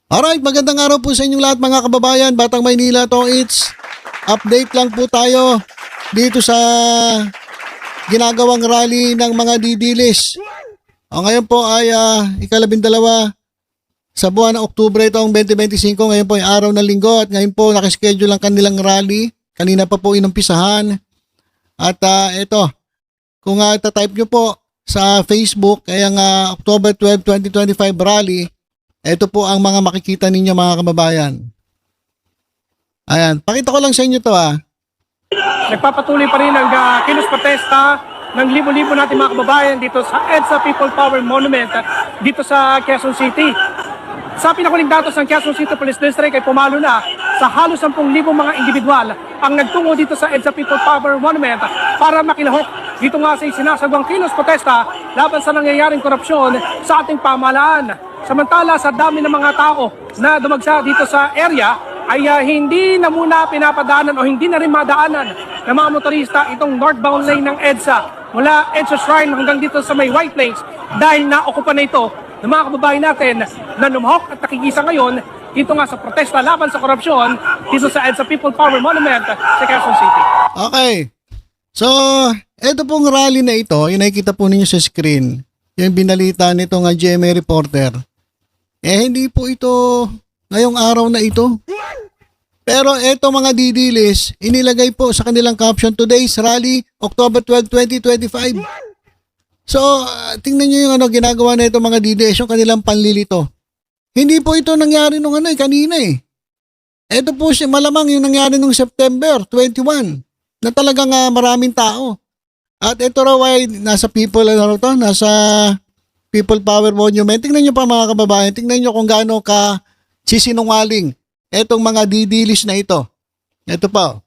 Alright, magandang araw po sa inyong lahat mga kababayan. Batang Maynila to, it's update lang po tayo dito sa ginagawang rally ng mga didilis. Ngayon po ay ikalabindalawa sa buwan ng Oktubre itong 2025. Ngayon po ay araw ng linggo at ngayon po nakaschedule ang kanilang rally. Kanina pa po inumpisahan. At ito, kung type nyo po sa Facebook ay ang October 12, 2025 rally, ito po ang mga makikita ninyo mga kababayan. Ayan, pakita ko lang sa inyo to Nagpapatuloy pa rin ang kilos protesta ng libo-libo natin mga kababayan dito sa EDSA People Power Monument dito sa Quezon City. Sa pinakuling datos ng Quezon City Police District ay pumalo na sa halos 10,000 mga individual ang nagtungo dito sa EDSA People Power Monument para makilahok dito nga sa sinasagawang kilos protesta laban sa nangyayaring korupsyon sa ating pamahalaan. Samantala sa dami ng mga tao na dumagsa dito sa area ay hindi na muna pinapadaanan o hindi na rin madaanan ng mga motorista itong northbound lane ng EDSA mula EDSA Shrine hanggang dito sa may White Plains dahil naokupa na ito ng mga kababayan natin na lumahok at nakikisa ngayon dito nga sa protesta laban sa korupsyon dito sa EDSA People Power Monument sa Quezon City. Okay. So, ito pong rally na ito, yung nakikita po ninyo sa screen, yung binalita nitong GMA reporter. Hindi po ito ngayong araw na ito. Pero eto mga didilis, inilagay po sa kanilang caption, today's rally, October 12, 2025. So, tingnan nyo yung ginagawa na ito mga didilis, yung kanilang panlilito. Hindi po ito nangyari nung kanina eh. Ito po malamang yung nangyari nung September 21, na talagang maraming tao. At ito raw ay nasa People Power Monument. Tingnan nyo pa mga kababayan, tingnan nyo kung gaano ka sisinungaling etong mga didilis na ito. Ito pa.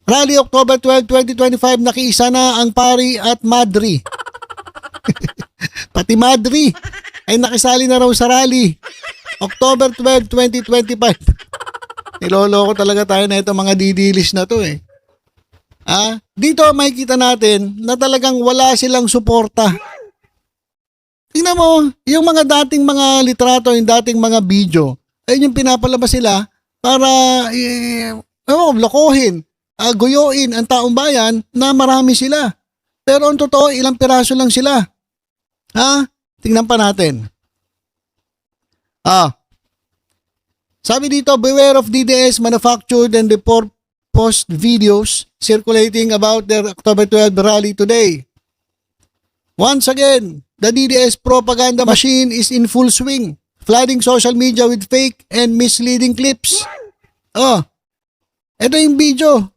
Rally October 12, 2025, nakiisa na ang pari at madri. Pati madri ay nakisali na raw sa rally. October 12, 2025. Niloloko talaga tayo na itong mga didilis na to eh. Dito makikita natin na talagang wala silang suporta. Tingnan mo, yung mga dating mga litrato, yung dating mga video, ayun yung pinapalabas sila para lokohin, guyuin ang taong bayan na marami sila. Pero ang totoo, ilang piraso lang sila. Tingnan pa natin. Sabi dito, beware of DDS manufactured and report post videos circulating about their October 12 rally today. Once again, the DDS propaganda machine is in full swing, flooding social media with fake and misleading clips. Ito yung video.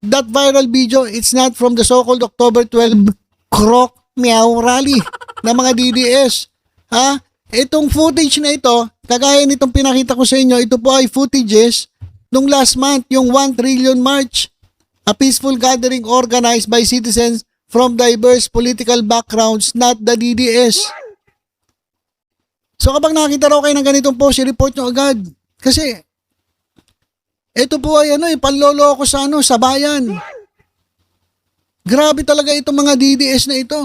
That viral video, it's not from the so-called October 12 croc meow rally ng mga DDS. Itong footage na ito, kagaya nitong pinakita ko sa inyo, ito po ay footages nung last month, yung 1 Trillion March, a peaceful gathering organized by citizens from diverse political backgrounds, not the DDS. So kapag nakita raw kayo ng ganitong post, i-report nyo agad. Kasi, ito po ay panloloko sa bayan. Grabe talaga itong mga DDS na ito.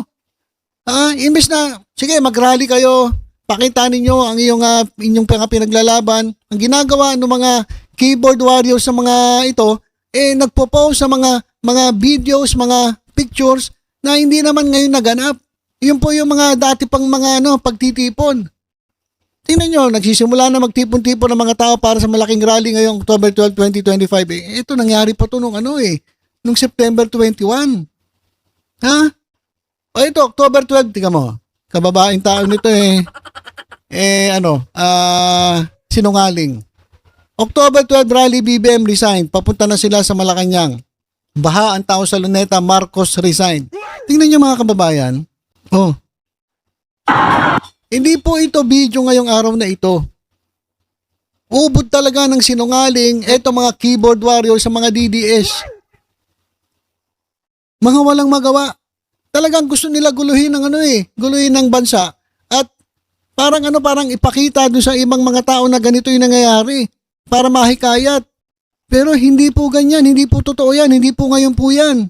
Imbes na, sige, mag-rally kayo, pakita ninyo ang inyong pinaglalaban. Ang ginagawa ng mga keyboard warriors sa mga ito, nagpo-post sa mga videos, mga pictures, na hindi naman ngayon naganap. Yun po yung mga dati pang mga pagtitipon. Tingnan nyo, nagsisimula na magtipon-tipon ng mga tao para sa malaking rally ngayong October 12, 2025. Ito nangyari pa to nung nung September 21. Ito, October 12, tingnan mo. Kababaeng tao nito sinungaling. October 12 rally, BBM resign. Papunta na sila sa Malacanang. Baha ang tao sa Luneta, Marcos resign. Tingnan niyo mga kababayan. Hindi po ito video ngayong araw na ito. Ubod talaga ng sinungaling eto mga keyboard warriors sa mga DDS. Mga walang magawa. Talagang gusto nila guluhin ng guluhin ng bansa. At parang ipakita doon sa ibang mga tao na ganito yung nangyayari para mahikayat. Pero hindi po ganyan, hindi po totoo yan, hindi po ngayon po yan.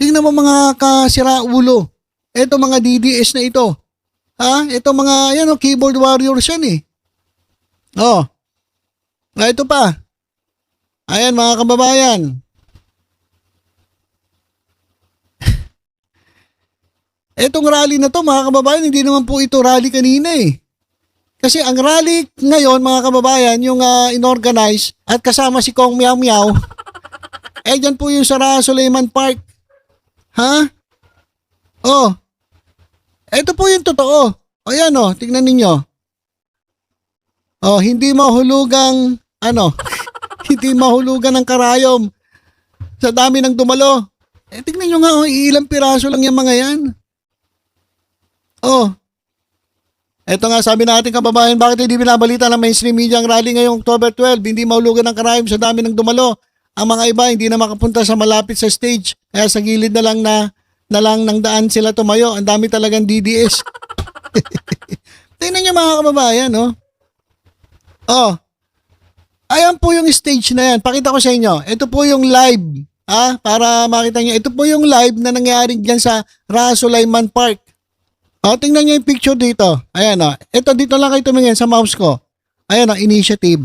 Tingnan mo mga kasiraulo, eto mga DDS na ito. Ito mga keyboard warriors yan eh. Oh. Ito pa. Ayan mga kababayan. Etong rally na to mga kababayan, hindi naman po ito rally kanina eh. Kasi ang rally ngayon mga kababayan, yung inorganize at kasama si Kong Miao Miao, dyan po yung sa Suleiman Park. Ha? Oh. Ito po yung totoo. O yan o, tingnan ninyo. Oh, hindi mahulugang, hindi mahulugan ng karayom sa dami ng dumalo. Tingnan nyo nga, ilang piraso lang yung mga yan. Oh. Ito nga, sabi natin kababayan, bakit hindi binabalita ng mainstream media ang rally ngayong October 12? Hindi mahulugan ng karayom sa dami ng dumalo. Ang mga iba hindi na makapunta sa malapit sa stage. Kaya sa gilid na lang ng daan sila tumayo. Ang dami talagang DDS. Tingnan nyo mga kababayan, no? Oh. Ayan po yung stage na yan. Pakita ko sa inyo. Ito po yung live. Para makita nyo. Ito po yung live na nangyari dyan sa Suleiman Park. Oh, tingnan nyo yung picture dito. Ayan o. Ito dito lang kayo tumingin sa mouse ko. Ayan o, initiative.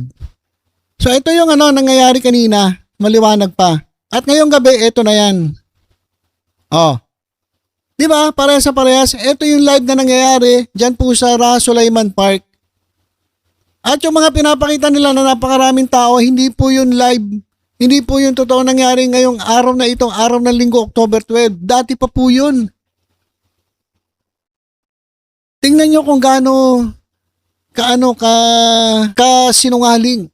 So ito yung nangyayari kanina. Maliwanag pa. At ngayong gabi, ito na yan. Oh. Di ba? Parehas sa parehas. Ito yung live na nangyayari dyan po sa Suleiman Park. At yung mga pinapakita nila na napakaraming tao, hindi po yun live. Hindi po yung totoo nangyari ngayong araw na itong araw ng linggo, October 12. Dati pa po yun. Tingnan nyo kung gaano sinungaling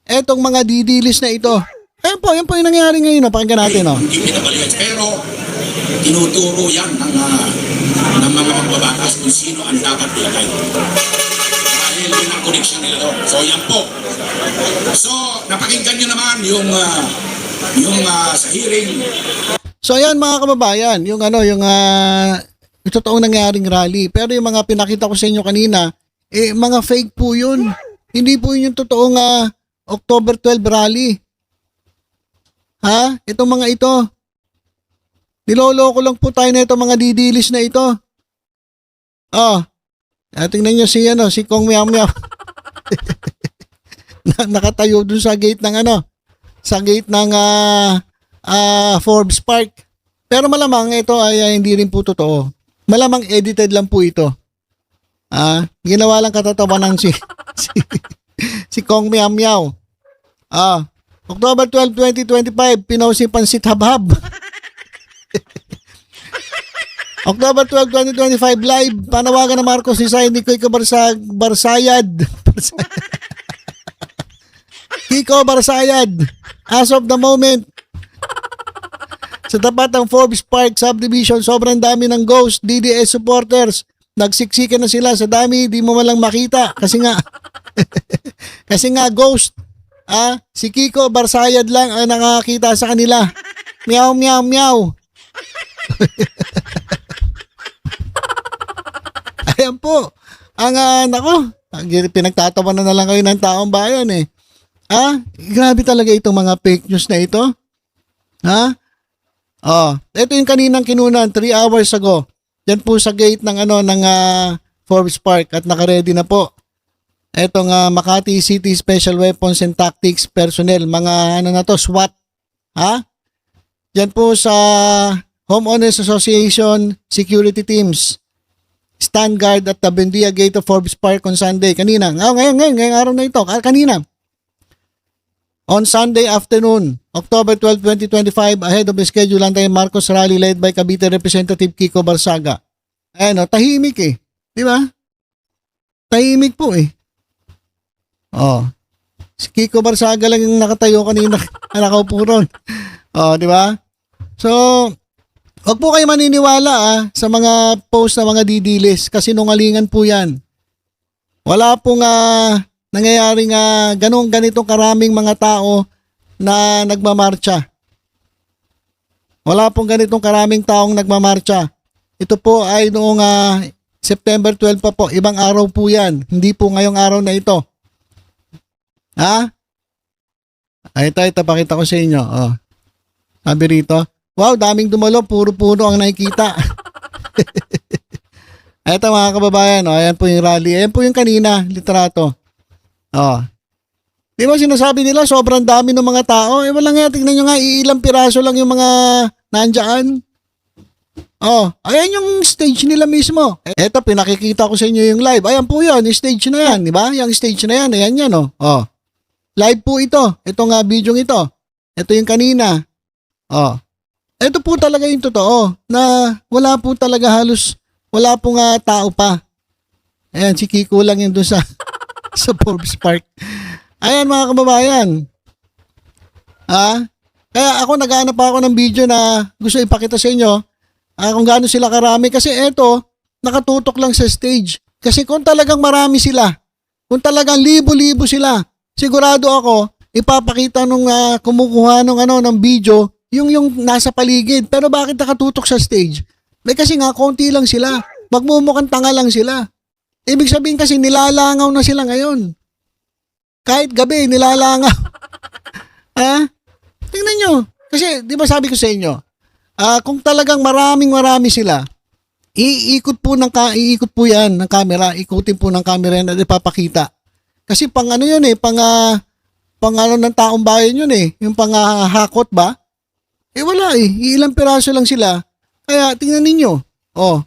etong mga didilis na ito. Yan po yung nangyayari ngayon. Pakinggan natin. Hindi pinabalikan. Pero tinuturo yan ng mga magbabatas kung sino ang dapat ilagay. Dahil yun ang connection nila doon. So yan po. So napakinggan nyo naman yung sa hearing. So ayan mga kababayan, yung totoong nangyaring rally. Pero yung mga pinakita ko sa inyo kanina, mga fake po yun. Hindi po yun yung totoong October 12 rally. Ha? Itong mga ito. Niloloko lang po tayo na itong mga didilis na ito. Oh. Tingnan nyo si Kong Miao Miao. Nakatayo dun sa gate ng Forbes Park. Pero malamang ito ay hindi rin po totoo. Malamang edited lang po ito. Ginawa lang katatawanan si Kong Miao Miao. October 12, 2025, Pinoy si Pansit Habhab. October 12, 2025, live, panawagan ng Marcos ni Sain ni Kiko Barsayad. Kiko Barsayad, as of the moment, sa tapat ng Forbes Park Subdivision, sobrang dami ng Ghost DDS supporters. Nagsiksikan na sila sa dami, di mo malang makita. Kasi nga Ghost. Si Kiko Barsayad lang ang nakakita sa kanila. Meow, meow, meow. Ayan po. Pinagtatawanan na lang kayo ng taong bayan eh. Grabe talaga itong mga fake news na ito. Ito yung kaninang kinunan 3 hours ago. Yan po sa gate ng Forbes Park at nakaredy na po. Etong Makati City Special Weapons and Tactics personnel, mga SWAT. Yan po sa Homeowners Association Security Teams. Stand guard at the Bendia Gate of Forbes Park on Sunday. Kanina. Ngayong araw na ito. Kanina. On Sunday afternoon, October 12, 2025, ahead of the schedule Antay Marcos rally led by Cavite Representative Kiko Barsaga. Tahimik eh. Di ba? Tahimik po eh. Si Kiko Barsaga lang yung nakatayo kanina. Nakaupo ron. Di ba? So, wag po kayo maniniwala sa mga post na mga didilis kasi nungalingan po yan. Wala pong nangyayaring ganitong karaming mga tao na nagmamarcha. Wala pong ganitong karaming taong nagmamarcha. Ito po ay noong September 12 pa po. Ibang araw po yan. Hindi po ngayong araw na ito. Ito, pakita ko sa inyo. Sabi rito, wow, daming dumalo. Puro puno ang nakikita. Ito mga kababayan. Ayan po yung rally. Ayan po yung kanina, litrato. Oh. Di ba sinasabi nila sobrang dami ng mga tao? Eh wala nga, tignan nyo nga, ilang piraso lang yung mga nandyan. Oh, ayan yung stage nila mismo. Eto, pinakikita ko sa inyo yung live. Ayan po yun, yung stage na yan, di ba? Yung stage na yan, ayan yan, oh. Oh. Live po ito. Ito nga, video ito. Ito yung kanina. Oh. Ito po talaga yung totoo, na wala po talaga halos, wala po nga tao pa. Ayan, si Kiko lang yun doon sa, sa Forbes Park. Ayan mga kababayan. Kaya ako naghahanap pa ako ng video na gusto ipakita sa inyo kung gaano sila karami. Kasi eto, nakatutok lang sa stage. Kasi kung talagang marami sila, kung talagang libo-libo sila, sigurado ako, ipapakita nung kumukuha ng video, yung nasa paligid. Pero bakit nakatutok sa stage? Kasi nga, konti lang sila. Magmumukhang tanga lang sila. Ibig sabihin kasi nilalangaw na sila ngayon. Kahit gabi, nilalangaw. Tingnan nyo. Kasi, di ba sabi ko sa inyo, kung talagang marami sila, iikot po yan ng camera, ikutin po ng camera na ipapakita. Kasi pang ano yun pang ano ng taong bayan yun yung pang hakot ba? Wala ilang piraso lang sila. Kaya, tingnan ninyo. Oh.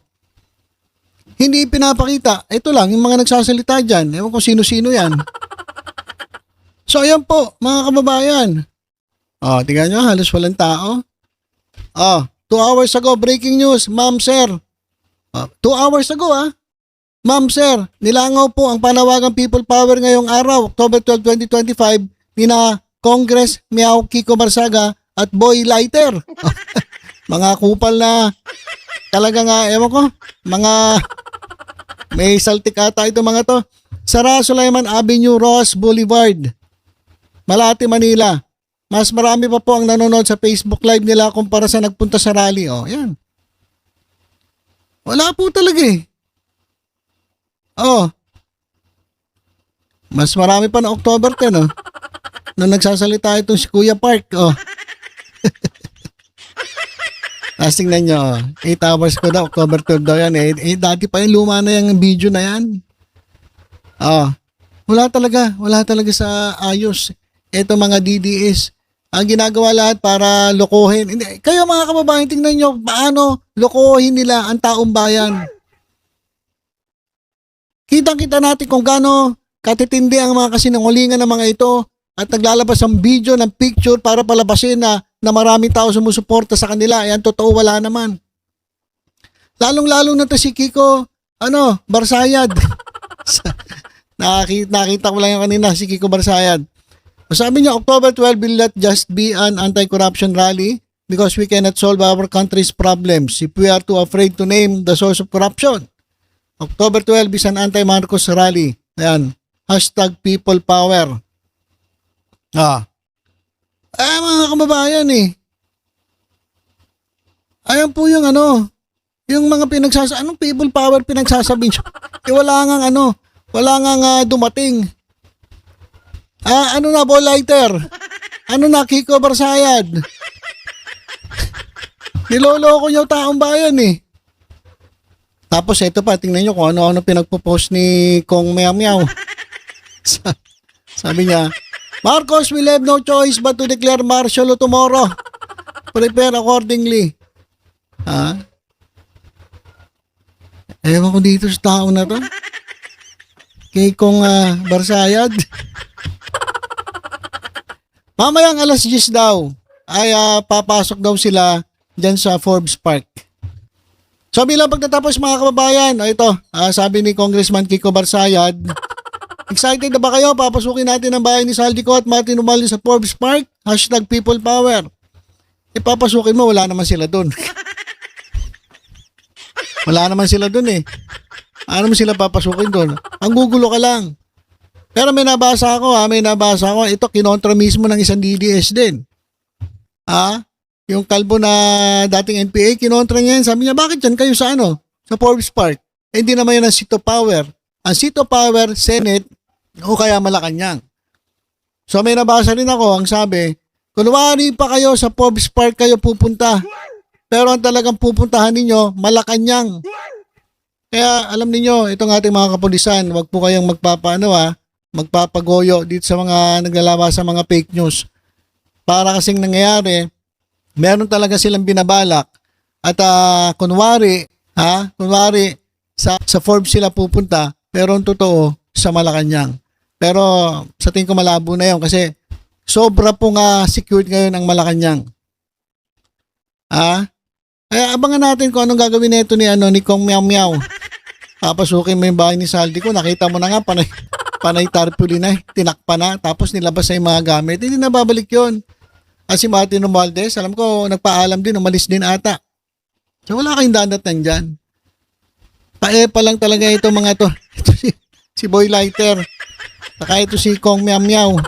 Hindi pinapakita. Ito lang, yung mga nagsasalita dyan. Ewan kung sino-sino yan. So, ayan po, mga kababayan. Oh, tingnan nyo, halos walang tao. Oh, 2 hours ago, breaking news, ma'am, sir. 2 hours ago, Ma'am, sir, nilangaw po ang panawagang People Power ngayong araw, October 12, 2025, nina Congress Miao Kiko Barsaga at Boy Lighter. Mga kupal na talaga nga, ewan ko, mga may saltik ata ito mga to. Sara Sulaiman Avenue, Ross Boulevard, Malate, Manila. Mas marami pa po ang nanonood sa Facebook Live nila kumpara sa nagpunta sa rally. Oh, yan. Wala po talaga Oh. Mas marami pa na October 10, oh. Nung nagsasalita itong si Kuya Park, oh. Tapos tingnan nyo, 8 hours ko na, October 12 daw yan. Dati pa yung luma na yung video na yan. Oh. Wala talaga sa ayos. Ito mga DDS, ang ginagawa lahat para lokohin. Hindi, kayo mga kababayan, tingnan nyo paano lokohin nila ang taong bayan. Kitang-kita natin kung gaano katitindi ang mga kasinungalingan ng mga ito at naglalabas ang video ng picture para palabasin na maraming tao sumusuporta sa kanila. Ayan, totoo, wala naman. Lalong-lalong na to si Kiko, Barsayad. Nakita ko lang yung kanina, si Kiko Barsayad. Sabi niya, October 12 will not just be an anti-corruption rally because we cannot solve our country's problems if we are too afraid to name the source of corruption. October 12 is an anti-Marcos rally. Ayan. #People Power. Mga kababayan Ayan po yung yung mga anong People Power pinagsasabi nyo? Wala nga dumating. Ano na, Boy Lighter? Ano na, Kiko Barsayad? Niloloko nyo taong bayan Tapos ito pa, tingnan nyo kung ano-ano pinagpo-post ni Kong Meow Meow. Sabi niya, Marcos will have no choice but to declare martial law tomorrow. Prepare accordingly. Ewan ko dito sa tao na to. Kay Kong Barsayad. Mamayang alas 10 daw ay papasok daw sila dyan sa Forbes Park. So bilang pagtatapos mga kababayan, ito, sabi ni Congressman Kiko Barsayad, excited na ba kayo? Papasukin natin ang bayan ni Saldico at Martin Romualdez sa Forbes Park. #People Power. Papasukin mo, wala naman sila dun. Wala naman sila dun Ano mo sila papasukin dun? Ang gugulo ka lang. Pero may nabasa ako ito kinontra mismo ng isang DDS din. Yung kalbo na dating NPA, kinontra niya yan. Sabi niya, bakit yan kayo sa sa Forbes Park? Hindi naman yan ang seat of power. Ang seat of power, Senate, o kaya Malacanang. So may nabasa rin ako, ang sabi, kunwari pa kayo sa Forbes Park kayo pupunta. Pero ang talagang pupuntahan ninyo, Malacanang. Kaya alam niyo, itong ating mga kapulisan, wag po kayong magpapaano magpapagoyo dito sa mga naglalabas sa mga fake news. Para kasing nangyayari, meron talaga silang binabalak at kunwari sa Forbes sila pupunta, pero ang totoo sa Malacanang. Pero sa tingin ko malabo na 'yon kasi sobra pong secured ngayon ang Malacanang. Kaya abangan natin kung anong gagawin nito ni Kong Meow Meow. Papasukin mo yung bahay ni Saldi ko, nakita mo na nga panay tarpaulin na, tinakpa na, tapos nilabas na yung mga gamit. Hindi na babalik 'yon. At si Martin Romualdez, alam ko nagpaalam din, umalis din ata. So wala kayong dadatnan dyan. Pa lang talaga ito mga to. Ito si Boy Lighter. Saka ito si Kong Meow Meow.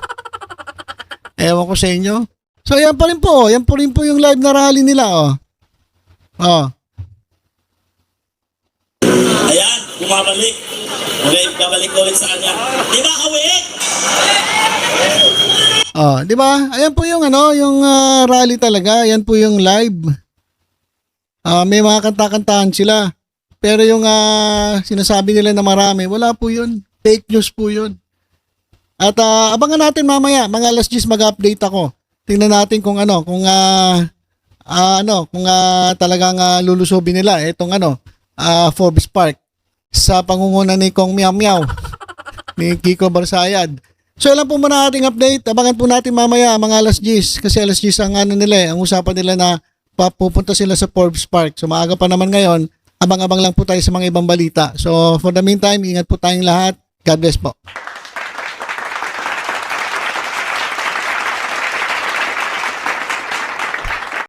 Ewan ko sa inyo. So yan pa rin po. Yan po rin po yung live na rally nila. Ayan, bumabalik. Okay, babalik ulit sa kanya. Di ba, Kawik? Di ba? Ayan po yung yung rally talaga. Ayan po yung live. May mga kanta-kantahan sila. Pero yung sinasabi nila na marami, wala po yun. Fake news po yun. At abangan natin mamaya, mga alas 10 mag-update ako. Tingnan natin kung talagang lulusubin nila itong Forbes Park sa pangunguna ni Kong Meow Meow ni Kiko Barsayad. So ilan po muna ating update. Abangan po natin mamaya mga alas 10 kasi alas 10 ang usapan nila na pupunta sila sa Forbes Park. So maaga pa naman ngayon, abang-abang lang po tayo sa mga ibang balita. So for the meantime, ingat po tayong lahat. God bless po.